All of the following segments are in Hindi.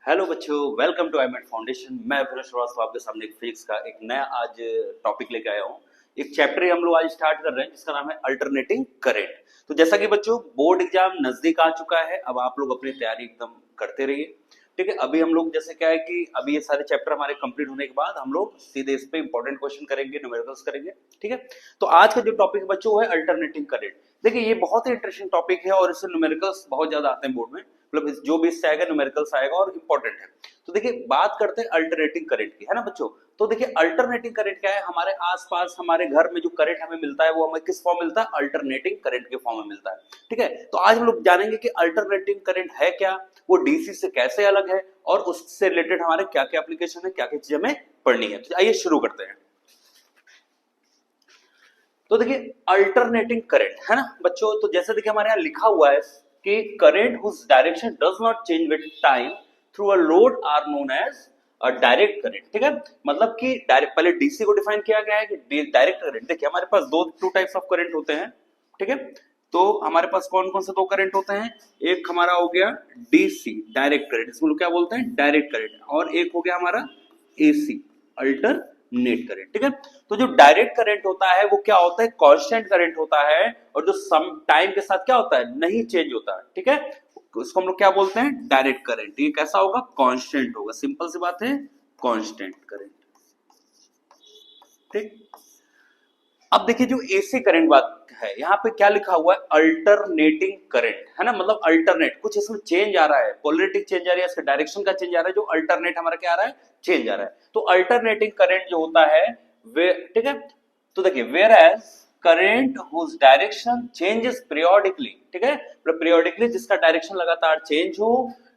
हेलो बच्चों, वेलकम टू आईमेट फाउंडेशन। मैं फिरोज श्रीवास्तव आपके सामने एक फिजिक्स का एक नया आज टॉपिक लेके आया हूँ। एक चैप्टर हम लोग आज स्टार्ट कर रहे हैं जिसका नाम है अल्टरनेटिंग करंट। तो जैसा कि बच्चों बोर्ड एग्जाम नजदीक आ चुका है, अब आप लोग अपनी तैयारी एकदम करते रहिए। ठीक है, अभी हम लोग जैसे क्या है कि अभी ये सारे चैप्टर हमारे कंप्लीट होने के बाद हम लोग सीधे इस पे इंपॉर्टेंट क्वेश्चन करेंगे, न्यूमेरिकल्स करेंगे। ठीक है, तो आज का जो टॉपिक बच्चों वो है अल्टरनेटिंग करंट। देखिए ये बहुत ही इंटरेस्टिंग टॉपिक है और इससे न्यूमेरिकल्स बहुत ज्यादा आते हैं बोर्ड में, मतलब जो भी इससे आएगा न्यूमेरिकल्स आएगा और इंपॉर्टेंट है। तो देखिए बात करते हैं अल्टरनेटिंग करंट की, है ना बच्चों। तो देखिए अल्टरनेटिंग करंट क्या है, हमारे आसपास हमारे घर में जो करंट हमें मिलता है वो हमें किस फॉर्म मिलता है, अल्टरनेटिंग करंट के फॉर्म में मिलता है। ठीक है, तो आज हम लोग जानेंगे कि अल्टरनेटिंग करंट है क्या, वो डीसी से कैसे अलग है और उससे रिलेटेड हमारे क्या क्या एप्लीकेशन है, क्या क्या चीजें हमें पढ़नी है। तो आइए शुरू करते हैं। तो देखिए अल्टरनेटिंग करंट है ना बच्चों, तो जैसे देखिए हमारे यहाँ लिखा हुआ है कि current whose direction does not change with time through a load are known as direct current. ठीक है, मतलब कि डायरेक्ट, पहले डीसी को डिफाइन किया गया है कि डायरेक्ट करंट। देखिए हमारे पास टू टाइप्स ऑफ करंट होते हैं। ठीक है, तो हमारे पास कौन कौन से दो करंट होते हैं, एक हमारा हो गया डीसी डायरेक्ट करंट, इसको लोग क्या बोलते हैं, डायरेक्ट करंट, और एक हो गया हमारा एसी अल्टरनेट करंट। ठीक है, तो जो डायरेक्ट करंट होता है वो क्या होता है, कांस्टेंट करंट होता है, और जो सम टाइम के साथ क्या होता है, नहीं चेंज होता है। ठीक है, उसको हम लोग क्या बोलते हैं, डायरेक्ट करंट। ये कैसा होगा, कांस्टेंट होगा, सिंपल सी बात है, कांस्टेंट करंट। ठीक, अब देखिए जो एसी करंट बात है, यहाँ पे क्या लिखा हुआ है, अल्टरनेटिंग करंट, है ना, मतलब अल्टरनेट, कुछ इसमें चेंज आ रहा है, पोलरिटी चेंज आ रही है, इसका डायरेक्शन का चेंज आ रहा है, जो अल्टरनेट हमारा क्या आ रहा है, चेंज आ रहा है। तो अल्टरनेटिंग करंट जो होता है वे, ठीक है, तो देखिए whereas current whose direction changes periodically, ठीक है, पीरियोडिकली जिसका डायरेक्शन लगातार चेंज हो,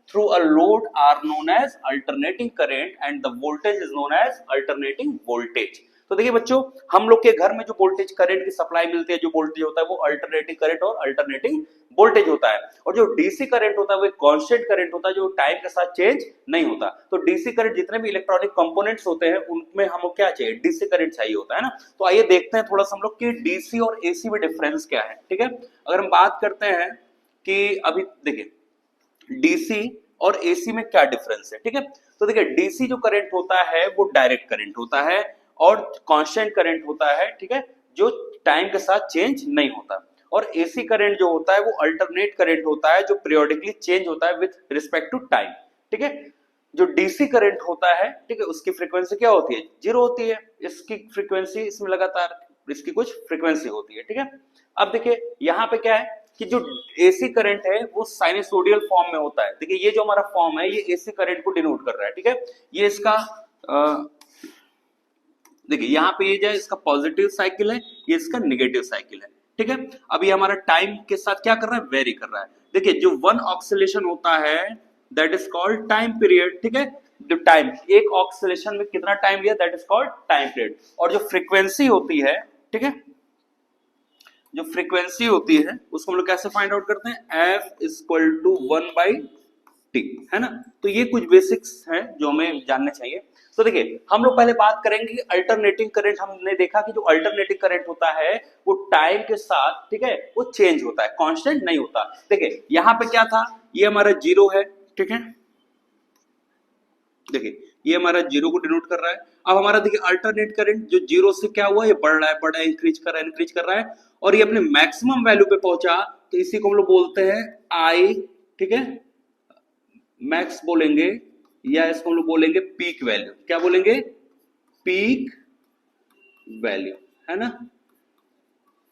through a load are known as alternating current and the voltage is known as alternating voltage. तो देखिए बच्चों, हम लोग के घर में जो वोल्टेज करंट की सप्लाई मिलती है, जो वोल्टेज होता है वो अल्टरनेटिंग करंट और अल्टरनेटिंग वोल्टेज होता है, और जो डीसी करंट होता है वो कांस्टेंट करंट होता है, जो टाइम के साथ चेंज नहीं होता। तो डीसी करंट जितने भी इलेक्ट्रॉनिक कंपोनेंट्स होते हैं उनमें हमको क्या चाहिए, डीसी करंट चाहिए होता है ना। तो आइए देखते हैं थोड़ा सा हम लोग कि डीसी और एसी में डिफरेंस क्या है। ठीक है, अगर हम बात करते हैं कि अभी देखिए डीसी और एसी में क्या डिफरेंस है। ठीक है, तो देखिए डीसी जो करंट होता है वो डायरेक्ट करंट होता है और कांस्टेंट करंट होता है, ठीक है, जो टाइम के साथ चेंज नहीं होता। और एसी करंट जो होता है वो अल्टरनेट करंट होता है, जो पीरियोडिकली चेंज होता है विद रिस्पेक्ट टू टाइम। ठीक है, जो डीसी करंट होता है, ठीक है, उसकी फ्रीक्वेंसी क्या होती है, जीरो होती है, इसकी फ्रीक्वेंसी इसमें लगातार इसकी कुछ फ्रीक्वेंसी होती है। ठीक है, अब देखिए यहाँ पे क्या है कि जो एसी करंट है वो साइनसोडियल फॉर्म में होता है। देखिए ये जो हमारा फॉर्म है ये एसी करंट को डिनोट कर रहा है। ठीक है, ये इसका देखिए यहाँ पे ये जो है इसका पॉजिटिव साइकिल है, ये इसका नेगेटिव साइकिल है। ठीक है, अब ये हमारा टाइम के साथ क्या कर रहा है, वेरी कर रहा है। देखिए जो वन ऑक्सीलेशन होता है that is called time period. ठीक है, जो टाइम, एक ऑक्सीलेशन में कितना टाइम लिया, that is called time period. और जो फ्रीक्वेंसी होती है, ठीक है, जो फ्रीक्वेंसी होती है उसको हम लोग कैसे फाइंड आउट करते हैं, एफ इक्वल टू 1/t, है ना। तो ये कुछ बेसिक्स हैं जो हमें जानने चाहिए। तो देखिए हम लोग पहले बात करेंगे कि अल्टरनेटिंग करंट, हमने देखा कि जो अल्टरनेटिंग करंट होता है वो टाइम के साथ, ठीक है, वो चेंज होता है, कांस्टेंट नहीं होता। देखिए यहाँ पे क्या था, ये हमारा जीरो है, ठीक है, देखिए ये हमारा जीरो को डिनोट कर रहा है। अब हमारा देखिए अल्टरनेट करंट जो जीरो से क्या हुआ, ये बढ़ रहा है, बढ़ रहा है, इंक्रीज कर रहा है, इंक्रीज कर रहा है, और ये अपने मैक्सिमम वैल्यू पे पहुंचा, तो इसी को हम लोग बोलते हैं आई, ठीक है, मैक्स बोलेंगे, या इसको हम लोग बोलेंगे पीक वैल्यू। क्या बोलेंगे, पीक वैल्यू, है ना,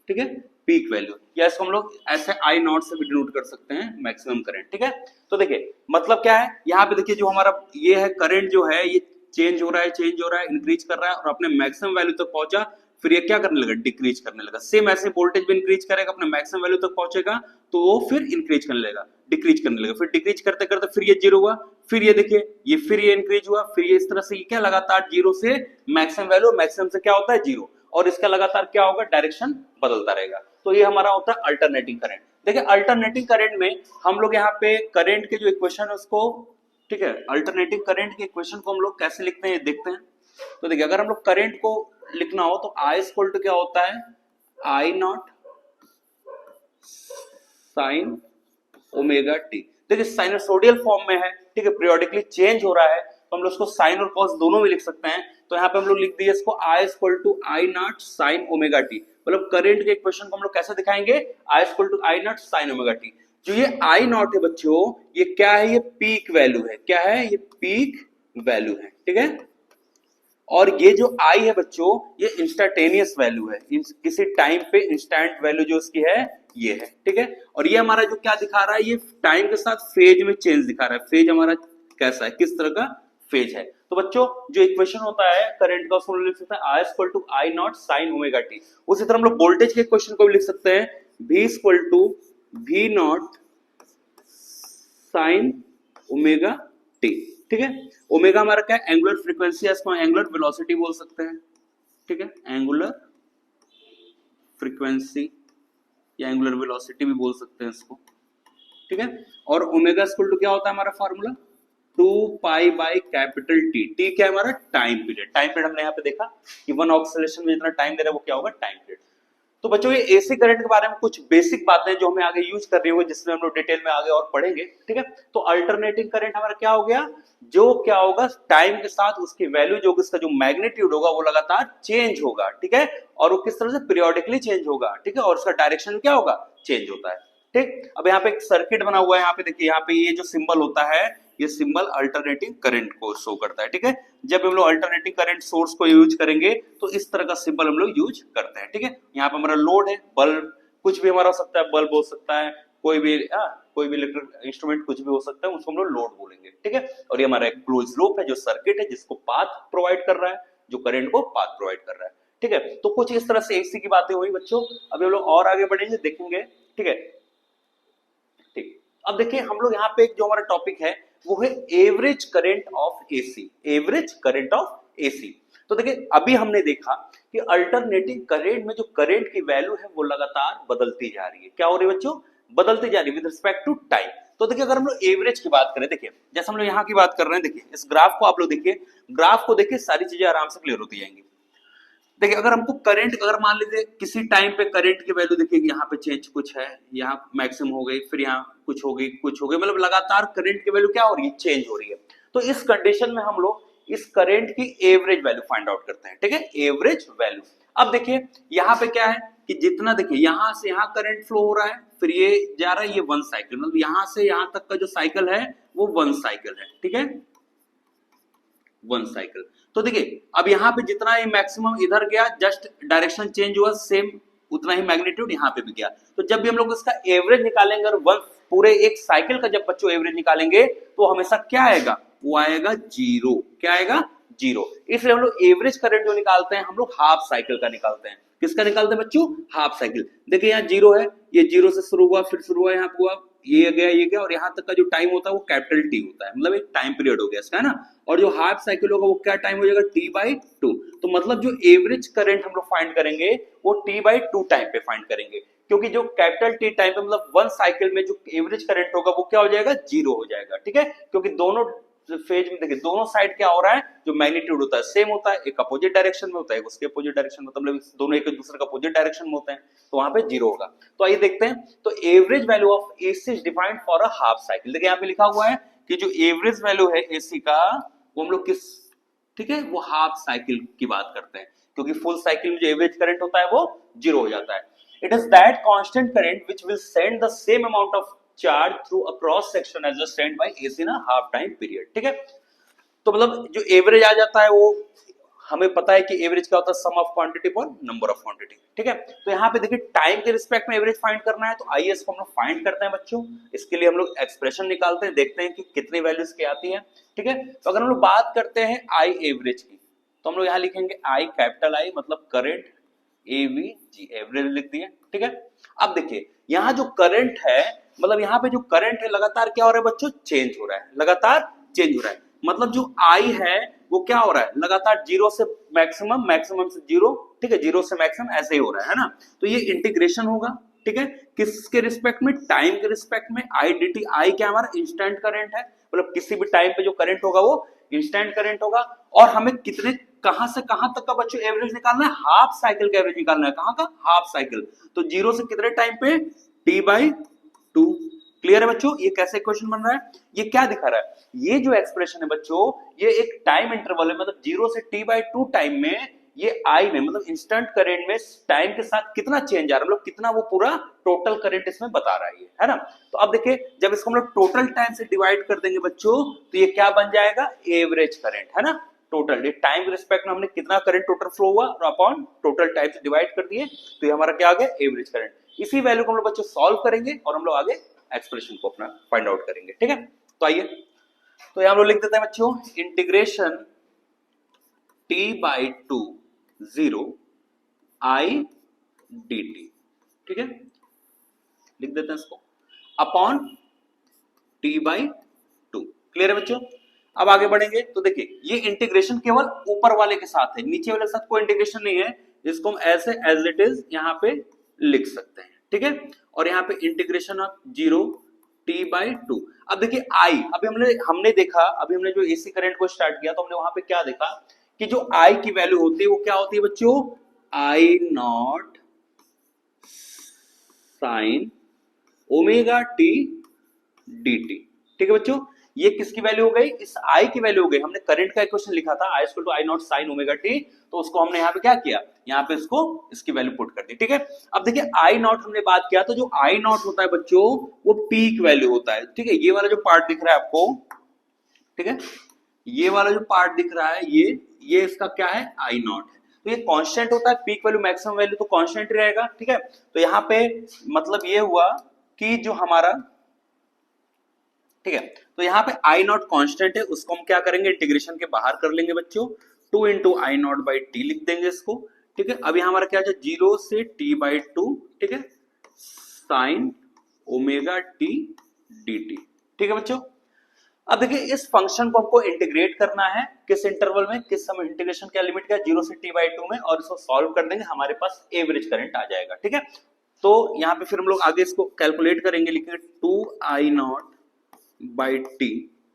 ठीक है, पीक वैल्यू, या इसको हम लोग ऐसे आई नॉट से भी डिनोट कर सकते हैं, मैक्सिमम करंट। ठीक है, तो देखिए मतलब क्या है, यहाँ पे देखिए जो हमारा ये है करंट जो है ये चेंज हो रहा है, चेंज हो रहा है, इंक्रीज कर रहा है, और अपने मैक्सिमम वैल्यू तक पहुंचा, फिर ये क्या करने लगा, डिक्रीज करने लगा। सेम ऐसे वोल्टेज भी इंक्रीज करेगा, अपने मैक्सिमम वैल्यू तक पहुंचेगा तो वो फिर इंक्रीज करने लगेगा, डिक्रीज करने लगेगा, फिर डिक्रीज करते करते फिर ये जीरो हुआ, फिर ये देखिए ये फिर ये इंक्रीज हुआ, फिर ये इस तरह से ये क्या लगातार जीरो से मैक्सिमम वैल्यू, मैक्सिमम से क्या होता है जीरो, और इसका लगातार क्या होगा, डायरेक्शन बदलता रहेगा। तो ये हमारा होता है अल्टरनेटिंग करंट। देखिए अल्टरनेटिंग करंट में हम लोग यहाँ पे करंट के जो इक्वेशन है उसको, ठीक है, अल्टरनेटिंग करंट के इक्वेशन को हम लोग कैसे लिखते हैं ये देखते हैं। तो देखिए अगर हम लोग करंट को लिखना हो तो आई इक्वल टू क्या होता है, आई नॉट साइन ओमेगा टी। देखिए साइनसोडियल फॉर्म में है, ठीक है, पीरियोडिकली चेंज हो रहा है, तो हम लोग उसको साइन और कॉस दोनों में लिख सकते हैं। तो यहाँ पे हम लोग लिख दिए इसको I equal to I naught sine omega t, मतलब करंट के इक्वेशन को हम लोग कैसे दिखाएंगे, I equal to I naught sine omega t. जो ये आई नॉट है बच्चों, ये क्या है, ये पीक वैल्यू है, क्या है, ये पीक वैल्यू है, ठीक है। और ये जो आई है बच्चों, ये इंस्टेंटेनियस वैल्यू है, किसी टाइम पे इंस्टेंट वैल्यू जो इसकी है ये है, ठीक है। और ये हमारा जो क्या दिखा रहा है, ये टाइम के साथ फेज में चेंज दिखा रहा है। फेज हमारा कैसा है, किस तरह का फेज है। तो बच्चों जो इक्वेशन होता है करंट का, उसको लिख सकते हैं I equal to I naught sine omega T. उसी तरह हम लोग वोल्टेज के इक्वेशन को भी लिख सकते हैं, V equal to V naught sine omega t, ठीक है। ओमेगा हमारा क्या है, एंगुलर फ्रीक्वेंसी है, इसको एंगुलर वेलोसिटी बोल सकते हैं, ठीक है, एंगुलर फ्रीक्वेंसी या एंगुलर वेलोसिटी भी बोल सकते हैं इसको, ठीक है। और ओमेगा इक्वल टू क्या होता है हमारा formula, 2 pi by capital T. T क्या है हमारा, टाइम पीरियड। टाइम पीरियड हमने यहाँ पे देखा कि वन ऑक्सीलेशन में जितना टाइम दे रहा है वो क्या होगा, टाइम पीरियड। तो बच्चों ये एसी करंट के बारे में कुछ बेसिक बातें जो हमें आगे यूज करनी होगी, जिसमें हम लोग डिटेल में आगे और पढ़ेंगे, ठीक है। तो अल्टरनेटिंग करंट हमारा क्या हो गया, जो क्या होगा टाइम के साथ उसकी वैल्यू जो उसका जो मैग्नीट्यूड होगा वो लगातार चेंज होगा, ठीक है। और वो किस तरह से पीरियोडिकली चेंज होगा, ठीक है, और उसका डायरेक्शन क्या होगा, चेंज होता है, ठीक। अब यहाँ पे एक सर्किट बना हुआ है, यहाँ पे देखिए, यहाँ पे ये जो सिंबल होता है, ये सिंबल अल्टरनेटिंग करंट को शो करता है, ठीक है। जब हम लोग अल्टरनेटिंग करंट सोर्स को यूज करेंगे तो इस तरह का सिंबल हम लोग यूज करते हैं, ठीक है। यहाँ पे हमारा लोड है, बल्ब, कुछ भी हमारा हो सकता है, बल्ब हो सकता है, कोई भी इलेक्ट्रिक इंस्ट्रूमेंट कुछ भी हो सकता है, उसको हम लोग लोड बोलेंगे, ठीक है। और ये हमारा एक क्लोज लूप है, जो सर्किट है जिसको पाथ प्रोवाइड कर रहा है, जो करंट को पाथ प्रोवाइड कर रहा है, ठीक है। तो कुछ इस तरह से एसी की बातें हुई बच्चों। अभी हम लोग और आगे बढ़ेंगे, देखेंगे, ठीक है, ठीक। अब देखिए हम लोग यहाँ पे जो हमारा टॉपिक है वो है average current of AC, average current of AC. तो देखिए अभी हमने देखा कि अल्टरनेटिंग करंट में जो करंट की वैल्यू है वो लगातार बदलती जा रही है। क्या हो रही है बच्चों, बदलती जा रही है विद रिस्पेक्ट टू टाइम। तो देखिए अगर हम लोग एवरेज की बात करें, देखिए जैसे हम लोग यहाँ की बात कर रहे हैं, देखिए इस ग्राफ को आप लोग देखिए, ग्राफ को देखिए, सारी चीजें आराम से क्लियर होती जाएंगी। देखिए अगर हमको करंट, अगर मान लीजिए किसी टाइम पे करंट की वैल्यू देखिए, यहाँ पे चेंज कुछ है, यहाँ मैक्सिमम हो गई, फिर यहाँ कुछ हो गई, कुछ हो गई, मतलब लगातार करंट की वैल्यू क्या हो रही है, चेंज हो रही है। तो इस कंडीशन में हम लोग इस करंट की एवरेज वैल्यू फाइंड आउट करते हैं, ठीक है, एवरेज वैल्यू। अब देखिए यहाँ पे क्या है कि जितना देखिए यहाँ से यहाँ करंट फ्लो हो रहा है, फिर ये जा रहा है, ये 1 साइकिल, मतलब यहाँ से यहाँ तक का जो साइकिल है वो 1 साइकिल है, ठीक है, 1 साइकिल। तो देखिए अब यहाँ पे जितना ही मैक्सिमम इधर गया, जस्ट डायरेक्शन चेंज हुआ, सेम उतना ही मैग्नीट्यूड यहाँ पे भी गया। तो जब भी हम लोग इसका एवरेज निकालेंगे, और वन पूरे एक साइकिल का जब बच्चों एवरेज निकालेंगे तो हमेशा क्या आएगा, वो आएगा 0। क्या आएगा, 0। इसलिए हम लोग एवरेज करंट जो निकालते हैं हम लोग हाफ साइकिल का निकालते हैं। किसका निकालते हैं बच्चों, हाफ साइकिल। देखिए यहाँ 0 है, ये 0 से शुरू हुआ, फिर शुरू हुआ, यहाँ हुआ, ये गया, ये गया, और यहाँ तक का जो टाइम होता है वो कैपिटल टी होता है, मतलब एक टाइम पीरियड हो गया इसका, है ना। और जो हाफ साइकिल होगा वो क्या टाइम हो जाएगा, t/2। तो मतलब जो एवरेज करंट हम लोग फाइंड करेंगे वो t/2 टाइम पे फाइंड करेंगे, क्योंकि जो कैपिटल टी टाइम पे मतलब 1 साइकिल में जो एवरेज करंट होगा वो क्या हो जाएगा, 0 हो जाएगा, ठीक है। क्योंकि दोनों फेज में देखिए दोनों साइड क्या हो रहा है, जो मैग्नीट्यूड होता है सेम होता है, एक अपोजिट डायरेक्शन में होता है, उसके अपोजिट डायरेक्शन में, मतलब दोनों एक दूसरे का अपोजिट डायरेक्शन में होते हैं, तो वहां पे 0 होगा। तो आइए देखते हैं। तो average value of AC is defined for a half cycle. देखिए यहाँ पे लिखा हुआ है कि जो एवरेज वैल्यू है एसी का वो हम लोग किस, ठीक है, वो हाफ साइकिल की बात करते हैं, क्योंकि फुल साइकिल में जो एवरेज करंट होता है वो 0 हो जाता है। It is that constant current which will send the same amount of charge through a cross section as send by AC in a half time period, ठीक है। तो मतलब जो एवरेज आ जाता है वो हमें पता है कि एवरेज क्या होता है, सम ऑफ क्वांटिटी पर नंबर ऑफ क्वांटिटी, ठीक है। तो यहाँ पे देखिए टाइम के रिस्पेक्ट में एवरेज फाइंड करना है, तो आइए इसको हम लोग फाइंड करते हैं बच्चों। इसके लिए हम लोग एक्सप्रेशन निकालते हैं, देखते हैं कि कितनी वैल्यूज की आती है, ठीक है। तो अगर हम लोग बात करते हैं आई एवरेज की, तो हम लोग यहाँ लिखेंगे आई, कैपिटल आई, मतलब करंट, एवीजी एवरेज लिख दिए, ठीक है। अब देखिए यहाँ जो करंट है, मतलब यहाँ पे जो करंट है लगातार क्या हो रहा है बच्चों, चेंज हो रहा है, लगातार चेंज हो रहा है। मतलब जो आई है वो क्या हो रहा है, लगातार 0 से मैक्सिमम, मैक्सिमम से 0, ठीक है, 0 से मैक्सिमम ऐसे ही हो रहा है ना। तो ये इंटीग्रेशन होगा, ठीक है, किसके रिस्पेक्ट में, टाइम के रिस्पेक्ट में। आई डी टी, आई क्या हमारा इंस्टेंट करंट है, मतलब किसी भी टाइम पे जो करंट होगा वो इंस्टेंट करंट होगा। और हमें कितने, कहां से कहां तक का बच्चों एवरेज निकालना है, हाफ साइकिल का एवरेज निकालना है, कहां का, हाफ साइकिल। तो 0 से कितने टाइम पे, t/2, क्लियर है बच्चों, ये कैसे क्वेश्चन बन रहा है, ये क्या दिखा रहा है, ये जो एक्सप्रेशन है बच्चों, ये एक टाइम इंटरवल है, मतलब 0 से t/2 टाइम में ये आई में मतलब इंस्टेंट करंट में टाइम के साथ कितना चेंज आ रहा है, मतलब कितना वो पूरा टोटल करंट इसमें बता रहा है ना। तो अब देखिए जब इसको हम लोग टोटल टाइम से डिवाइड कर देंगे बच्चों, तो ये क्या बन जाएगा, एवरेज करंट, है ना। टोटल ये टाइम के रिस्पेक्ट में हमने कितना करंट टोटल फ्लो हुआ और अपॉन टोटल टाइम से डिवाइड कर दिए, तो ये हमारा क्या आ गया, एवरेज करंट। इसी वैल्यू को हम लोग बच्चों सॉल्व करेंगे और हम लोग आगे एक्सप्रेशन को अपना फाइंड आउट करेंगे, ठीक है। तो आइए, तो यहां हम लोग लिख देते हैं बच्चों, इंटीग्रेशन t/2 0 i dt, ठीक है, लिख देते हैं इसको, अपॉन t/2। क्लियर है बच्चों। अब आगे बढ़ेंगे तो देखिए ये इंटीग्रेशन केवल ऊपर वाले के साथ है, नीचे वाले के साथ कोई इंटीग्रेशन नहीं है, इसको हम ऐसे एज इट इज यहाँ पे लिख सकते हैं, ठीक है। और यहाँ पे इंटीग्रेशन ऑफ 0 t/2। अब देखिए आई, अभी हमने देखा, अभी हमने जो एसी करंट को स्टार्ट किया तो हमने वहां पे क्या देखा कि जो आई की वैल्यू होती है वो क्या होती है बच्चों, I naught sine omega T dt, ठीक है बच्चों। ये किसकी वैल्यू हो गई, इस आई की वैल्यू हो गई। हमने करंट का इक्वेशन लिखा था I equal to I naught sine omega T, तो उसको हमने यहाँ पे क्या किया, यहाँ पे इसको इसकी वैल्यू पुट कर दी, ठीक है। अब देखिए आई नॉट हमने बात किया, तो जो आई नॉट होता है बच्चों वो पीक वैल्यू होता है, ठीक है। ये वाला जो पार्ट दिख रहा है आपको, ठीक है, ये वाला जो पार्ट दिख रहा है ये इसका क्या है, आई नॉट है। तो ये कांस्टेंट होता है, पीक वैल्यू मैक्सिमम वैल्यू तो कांस्टेंट ही रहेगा, ठीक है। तो यहाँ पे मतलब ये हुआ कि जो हमारा, ठीक है, तो यहाँ पे आई नॉट कॉन्स्टेंट है, उसको हम क्या करेंगे, इंटीग्रेशन के बाहर कर लेंगे बच्चों, 2 into I not by T लिख देंगे इसको, ठीक है। अब यहाँ हमारा क्या है, 0 से t/2, ठीक है, साइन ओमेगा टी dt, ठीक है बच्चों। अब देखिए इस फंक्शन को हमको इंटीग्रेट करना है किस इंटरवल में, किस समय, इंटीग्रेशन क्या लिमिट क्या, 0 से t/2 में, और इसको सॉल्व कर देंगे, हमारे पास एवरेज करंट आ जाएगा, ठीक है। तो यहाँ पे फिर हम लोग आगे इसको कैलकुलेट करेंगे, लिखेंगे 2i नॉट बाई टी,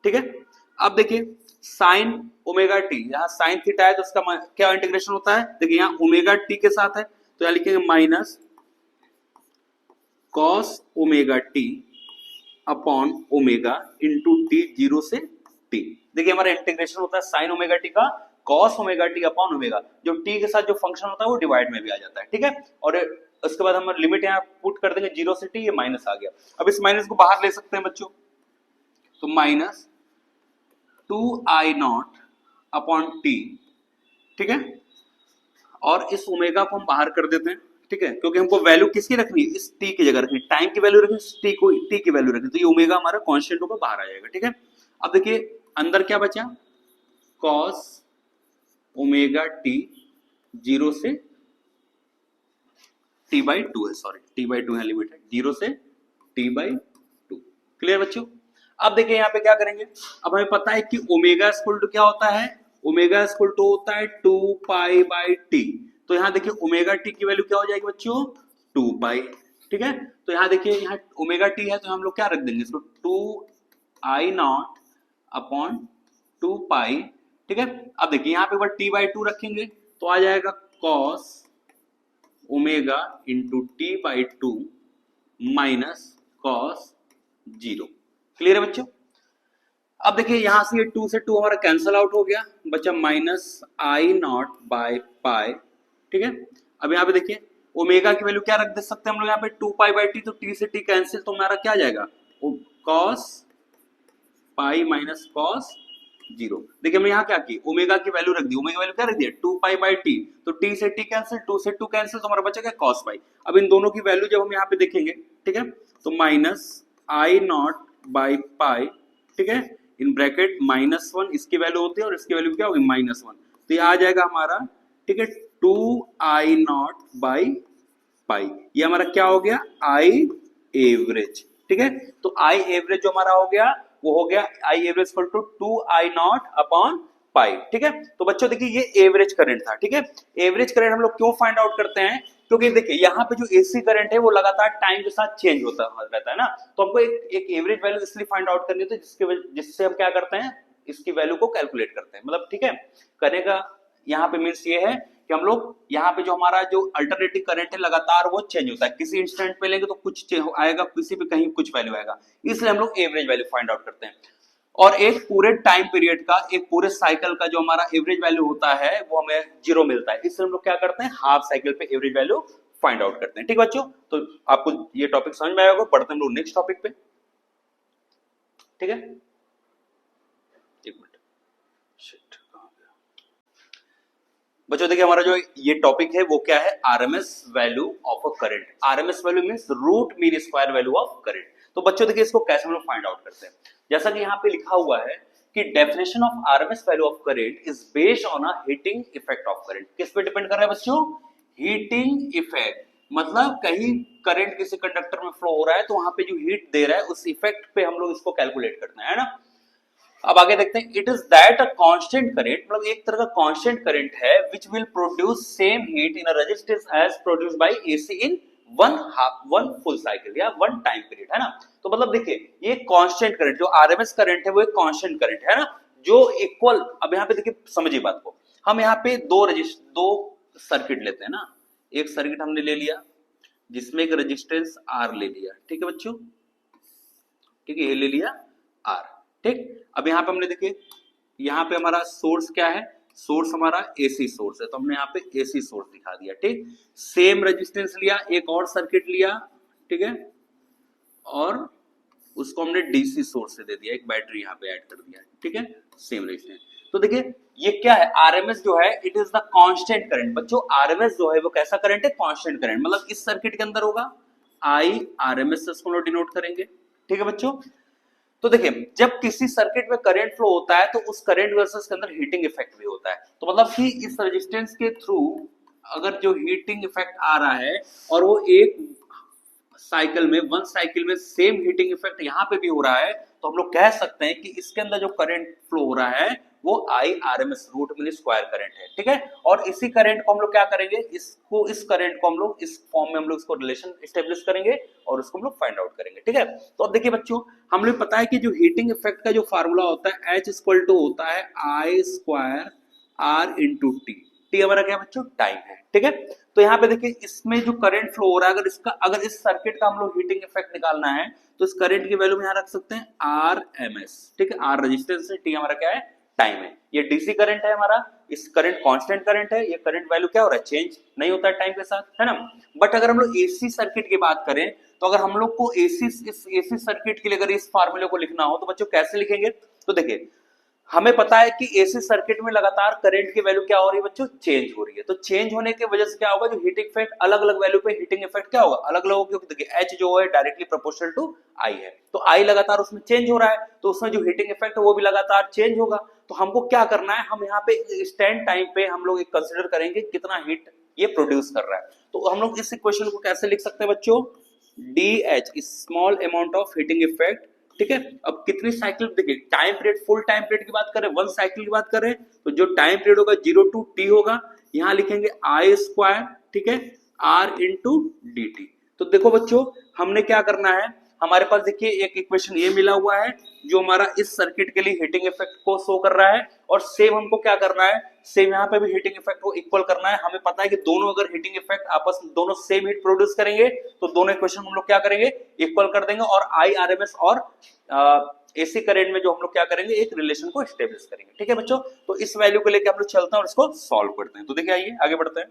ठीक है। अब देखिए साइन ओमेगा टी, यहाँ साइन थीटा है तो उसका क्या इंटीग्रेशन होता है, देखिए यहाँ ओमेगा टी के साथ है तो यहाँ लिखेंगे minus cos omega T upon omega into T 0 से टी। देखिए हमारा इंटीग्रेशन होता है साइन ओमेगा टी का cos omega T upon omega, जो टी के साथ जो फंक्शन होता है वो डिवाइड में भी आ जाता है, ठीक है। और उसके बाद हम लिमिट यहाँ पुट कर देंगे 0 से टी, ये माइनस आ गया। अब इस माइनस को बाहर ले सकते हैं बच्चों, तो minus 2i naught upon T, ठीक है। और इस ओमेगा को हम बाहर कर देते हैं, ठीक है, क्योंकि हमको वैल्यू किसकी रखनी है, इस टी की जगह रखनी है, टाइम की वैल्यू रखनी है, टी को टी की वैल्यू रखनी है, तो ये ओमेगा हमारा कांस्टेंट होगा, बाहर आ जाएगा, ठीक है। अब देखिए अंदर क्या बचा, कॉस ओमेगा टी 0 से t/2 है, सॉरी t/2 है लिमिट है, 0 से t/2। क्लियर बच्चों। अब देखिए यहाँ पे क्या करेंगे, अब हमें पता है कि ओमेगा इक्वल टू क्या होता है, ओमेगा इक्वल टू होता है 2 पाई बाई टी। तो यहाँ देखिए ओमेगा टी की वैल्यू क्या हो जाएगी बच्चों, 2 पाई, ठीक है। तो यहाँ देखिए यहाँ ओमेगा टी है तो हम लोग क्या रख देंगे इसको, 2i नॉट अपॉन 2 पाई, ठीक है। अब देखिए यहाँ पे t/2 रखेंगे तो आ जाएगा cos omega into t/2 minus cos 0। Clear है बच्चों। अब देखिए यहां से ये 2 से 2 हमारा कैंसल आउट हो गया, बचा minus I not by pi, ठीक है। अब यहाँ पे देखिए ओमेगा की वैल्यू क्या रख दे सकते हैं हम लोग यहाँ पे, 2 पाई बाई टी, तो टी से टी कैंसिल, तो हमारा क्या आ जाएगा, कॉस पाई माइनस कॉस 0। देखिए हमने यहाँ क्या की, ओमेगा की वैल्यू रख दी, ओमेगा वैल्यू क्या रख दी, 2 पाई बाई टी, तो टी से टी कैंसिल, 2 से 2 कैंसिल, तो हमारा बचा क्या, कॉस पाई। अब इन दोनों की वैल्यू जब हम यहाँ पे देखेंगे, ठीक है, तो minus I not by pi, ठीक है, इन ब्रैकेट -1 इसकी वैल्यू होती है और इसकी वैल्यू क्या होगी, -1, तो ये आ जाएगा हमारा, ठीक है, 2i नॉट बाई पाई। ये हमारा क्या हो गया, आई एवरेज, ठीक है। तो आई एवरेज जो हमारा हो गया वो हो गया I average equal to 2i naught upon pi, ठीक है। तो बच्चों देखिए ये एवरेज करंट था, ठीक है। एवरेज करंट हम लोग क्यों फाइंड आउट करते हैं, क्योंकि देखिए यहाँ पे जो एसी करंट है वो लगातार टाइम के साथ चेंज होता रहता है ना, तो हमको एक एवरेज वैल्यू इसलिए फाइंड आउट करनी होती है जिससे हम क्या करते हैं, इसकी वैल्यू को कैलकुलेट करते हैं, मतलब ठीक है। करने का यहाँ पे मीन्स ये है कि हम लोग यहाँ पे जो हमारा जो अल्टरनेटिव करंट है लगातार वो चेंज होता है, किसी इंस्टेंट पे लेंगे तो कुछ आएगा, किसी पे कहीं कुछ वैल्यू आएगा, इसलिए हम लोग एवरेज वैल्यू फाइंड आउट करते हैं। और एक पूरे टाइम पीरियड का, एक पूरे साइकिल का जो हमारा एवरेज वैल्यू होता है वो हमें 0 मिलता है, इसलिए हम लोग क्या करते हैं, हाफ साइकिल पे एवरेज वैल्यू फाइंड आउट करते हैं। ठीक बच्चों, तो आपको ये टॉपिक समझ में आया होगा। बढ़ते हैं हम लोग नेक्स्ट टॉपिक पे। ठीक है, एक मिनट, शिट कहां गया बच्चों। देखिए हमारा जो ये टॉपिक है वो क्या है, RMS value of a current. RMS value means root mean square value of current. तो बच्चों देखिए इसको कैसे हम लोग फाइंड आउट करते हैं, जैसा कि यहाँ पे लिखा हुआ है कि definition of RMS value of current is based on a heating effect of current. किस पे डिपेंड कर रहा है बच्चों, हीटिंग इफेक्ट। मतलब कहीं करंट किसी कंडक्टर में फ्लो हो रहा है तो वहां पे जो हीट दे रहा है उस इफेक्ट पे हम लोग इसको कैलकुलेट करते हैं, है ना। अब आगे देखते हैं, it is that a constant current, मतलब एक तरह का कांस्टेंट करंट है which will produce same heat in a resistance as produced by AC in one full cycle या वन टाइम पीरियड, है ना। तो मतलब देखिए ये कांस्टेंट करंट, जो आरएमएस करंट है वो एक कांस्टेंट करंट है ना, जो इक्वल। अब यहाँ पे देखिए समझिए बात को, हम यहाँ पे दो सर्किट लेते हैं ना, एक सर्किट हमने ले लिया जिसमें एक रेजिस्टेंस आर ले लिया, ठीक है बच्चों, ठीक है, ये ले लिया आर, ठीक। अब यहाँ पे हमने देखिए, यहाँ पे हमारा सोर्स क्या है, सोर्स हमारा एसी सोर्स है, तो हमने यहाँ पे एसी सोर्स दिखा दिया, ठीक। सेम रेजिस्टेंस लिया, एक और सर्किट लिया, ठीक है, और उसको हमने डीसी सोर्स से दे दिया, एक बैटरी यहाँ पे ऐड कर दिया, ठीक है, सेम रेजिस्टेंस। तो देखिए ये क्या है, आरएमएस जो है it is the constant current. बच्चों आरएमएस जो है वो कैसा करंट है, कांस्टेंट करंट, मतलब इस सर्किट के अंदर होगा आई आरएमएस से इसको डिनोट करेंगे, ठीक है बच्चों। तो देखिए जब किसी सर्किट में करंट फ्लो होता है तो उस करंट वर्सेस के अंदर हीटिंग इफेक्ट भी होता है। तो मतलब कि इस रेजिस्टेंस के थ्रू अगर जो हीटिंग इफेक्ट आ रहा है और वो एक साइकिल में, वन साइकिल में सेम हीटिंग इफेक्ट यहाँ पे भी हो रहा है, तो हम लोग कह सकते हैं कि इसके अंदर जो करंट फ्लो हो रहा है वो I RMS root mean square current है, ठीक है। और इसी करंट को हम लोग क्या करेंगे, इस करंट को हम लोग इस फॉर्म में हम लोग इसको रिलेशन एस्टेब्लिश करेंगे और उसको हम लोग फाइंड आउट करेंगे, ठीक है। तो अब देखिए बच्चों, हम लोग पता है कि जो हीटिंग इफेक्ट का जो फार्मूला होता है H इक्वल टू होता है आई स्क्वायर आर इंटू टी हमारा क्या बच्चों, टाइम है, ठीक है। तो यहाँ पे देखिए इसमें जो करंट फ्लो हो रहा है, अगर इस सर्किट का हम लोग हीटिंग इफेक्ट निकालना है तो इस करंट की वैल्यू में यहाँ रख सकते हैं आर एम एस, ठीक है, आर रेजिस्टेंस है, टी हमारा क्या है, टाइम है। ये डीसी करंट है हमारा, इस करंट कांस्टेंट करंट है, ये करंट वैल्यू क्या हो रहा है, चेंज नहीं होता है टाइम के साथ, है ना। बट अगर हम लोग एसी सर्किट की बात करें तो अगर हम लोग को इस एसी सर्किट के लिए अगर इस फार्मूले को लिखना हो तो बच्चों कैसे लिखेंगे। तो देखिए हमें पता है कि एसी सर्किट में लगातार करंट की वैल्यू क्या हो रही है बच्चों, चेंज हो रही है। तो चेंज होने की वजह से क्या होगा, जो हीटिंग इफेक्ट अलग अलग वैल्यू पे हीटिंग इफेक्ट क्या होगा, अलग अलग होगा, क्योंकि देखिए एच जो है डायरेक्टली प्रोपोर्शनल टू आई है, तो आई लगातार उसमें चेंज हो रहा है, तो उसमें जो हीटिंग इफेक्ट है वो भी लगातार चेंज होगा। तो हमको क्या करना है, हम यहाँ पे स्टैंड टाइम पे हम लोग कंसिडर करेंगे कितना हीट ये प्रोड्यूस कर रहा है। तो हम लोग इस इक्वेशन को कैसे लिख सकते हैं बच्चों, D H small amount of heating effect, ठीक है। अब कितनी साइकिल, देखिए time period, full time period की बात करें, वन साइकिल की बात करें तो जो टाइम पीरियड होगा 0 टू टी होगा, यहां लिखेंगे आई स्क्वायर, ठीक है, आर इंटू डी टी। तो देखो बच्चों हमने क्या करना है, हमारे पास देखिए एक इक्वेशन ये मिला हुआ है जो हमारा इस सर्किट के लिए हीटिंग इफेक्ट को शो कर रहा है, और सेम हमको क्या करना है, सेम यहाँ पे भी हीटिंग इफेक्ट को इक्वल करना है। हमें पता है कि दोनों अगर हीटिंग इफेक्ट आपस में दोनों सेम हीट प्रोड्यूस करेंगे तो दोनों इक्वेशन हम लोग क्या करेंगे, इक्वल कर देंगे, और आई आरएमएस और एसी करंट में जो हम लोग क्या करेंगे, एक रिलेशन को एस्टेब्लिश करेंगे, ठीक है बच्चों। तो इस वैल्यू को लेकर हम लोग चलते हैं और इसको सॉल्व करते हैं। तो देखिए आइए आगे बढ़ते हैं।